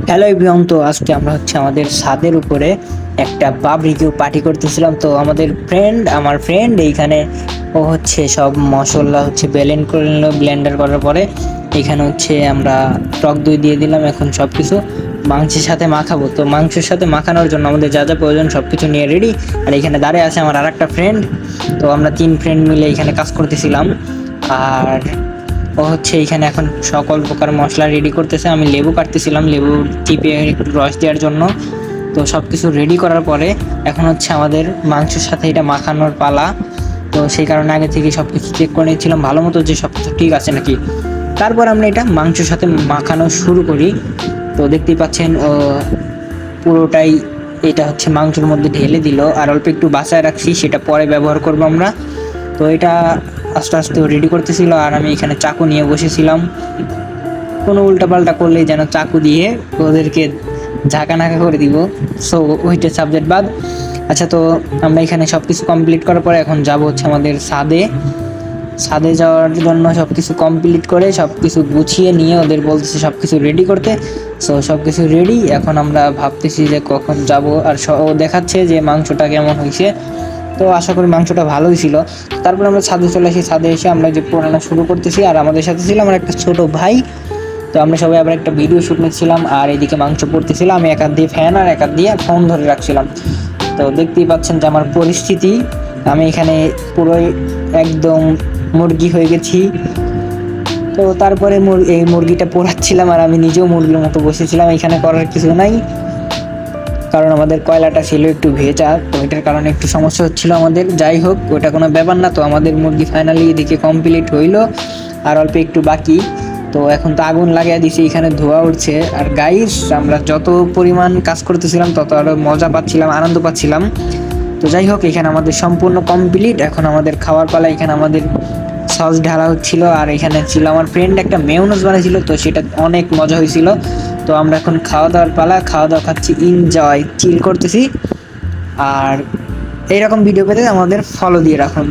Hello everyone, তো আজকে আমরা আমাদের ছাদের উপরে একটা বারবিকিউ পার্টি করতেছিলাম। তো আমার ফ্রেন্ড এইখানে ও সব মশলা ব্লেন্ড করে নিল। ব্লেন্ডার করার পরে এখানে আমরা টক দই দিয়ে দিলাম। এখন সব কিছু মাংসের সাথে মাখাবো। তো মাংসের সাথে মাখানোর জন্য আমাদের যা যা প্রয়োজন সব কিছু নিয়ে রেডি। আর এখানে দাঁড়িয়ে আছে আমার আর একটা ফ্রেন্ড। তো আমরা 3 ফ্রেন্ড মিলে এখানে কাজ করতেছিলাম। আর ও এইখানে এখন সকল প্রকার মশলা রেডি করতেছে। আমি লেবু কাটতেছিলাম, লেবু চিপে একটু রস দেওয়ার জন্য। তো সব কিছু রেডি করার পরে এখন আমাদের মাংসের সাথে এটা মাখানোর পালা। তো সেই কারণে আগে থেকে সব কিছু চেক করে নিচ্ছিলাম ভালো মতো যে সব কিছু ঠিক আছে নাকি। তারপর আমরা এটা মাংসের সাথে মাখানো শুরু করি। তো দেখতেই পাচ্ছেন ও পুরোটাই এটা মাংসের মধ্যে ঢেলে দিল। আর অল্প একটু বাঁচায় রাখছি, সেটা পরে ব্যবহার করবো আমরা। তো এটা আস্তে আস্তে রেডি করতেছিল আর আমি এখানে চাকু নিয়ে বসেছিলাম। কোনো উল্টাপাল্টা করলেই যেন চাকু দিয়ে ওদেরকে ঝাঁকানাকা করে দিব। সো ওইটা সাবজেক্ট বাদ। আচ্ছা, তো আমরা এখানে সব কিছু কমপ্লিট করার পরে এখন যাব আমাদের ছাদে যাওয়ার জন্য। সব কিছু কমপ্লিট করে সব কিছু গুছিয়ে নিয়ে ওদের বলতেছি সব কিছু রেডি করতে। সো সব কিছু রেডি, এখন আমরা ভাবতেছি যে কখন যাব। আর ও দেখাচ্ছে যে মাংসটা কেমন হয়েছে। তো আশা করি মাংসটা ভালোই ছিল। তারপর আমরা ছাদে চলে আসি। ছাদে এসে আমরা যে রান্না শুরু করতেছি, আর আমাদের সাথে ছিল আমার একটা ছোট ভাই। তো আমরা সবাই আবার একটা ভিডিও শুট নিচ্ছিলাম আর এদিকে মাংস পড়তেছিলাম। আমি এক হাত দিয়ে ফ্যান আর এক হাত দিয়ে ফোন ধরে রাখছিলাম। তো দেখতেই পাচ্ছেন যে আমার পরিস্থিতি, আমি এখানে পুরোই একদম মুরগি হয়ে গেছি। তো তারপরে এই মুরগিটা পোড়াচ্ছিলাম আর আমি নিজেও মুরগির মতো বসেছিলাম। এখানে করার কিছু নাই, কারণ আমাদের কয়লাটা ছিল একটু ভেজা। তো এটার কারণে একটু সমস্যা হচ্ছিল আমাদের। যাই হোক, ওটা কোনো ব্যাপার না। তো আমাদের মুরগি ফাইনালি এদিকে কমপ্লিট হইলো, আর অল্প একটু বাকি। তো এখন তো আগুন লাগিয়ে দিছি, এখানে ধোয়া উঠছে। আর গাইস, আমরা যত পরিমাণ কাজ করতেছিলাম তত আরো মজা পাচ্ছিলাম, আনন্দ পাচ্ছিলাম। তো যাই হোক, এখানে আমাদের সম্পূর্ণ কমপ্লিট। এখন আমাদের খাওয়ার পালা। এখানে আমাদের সস ঢালা হচ্ছিল আর এখানে ছিল আমার ফ্রেন্ড একটা মেয়োনেজ বানিয়েছিল। তো সেটা অনেক মজা হয়েছিল। তো আমরা এখন খাওয়া দাওয়ার পালা, খাওয়া দাওয়া খাচ্ছি, এনজয় চিল করতেছি। আর এইরকম ভিডিও পেতে আমাদের ফলো দিয়ে রাখুন।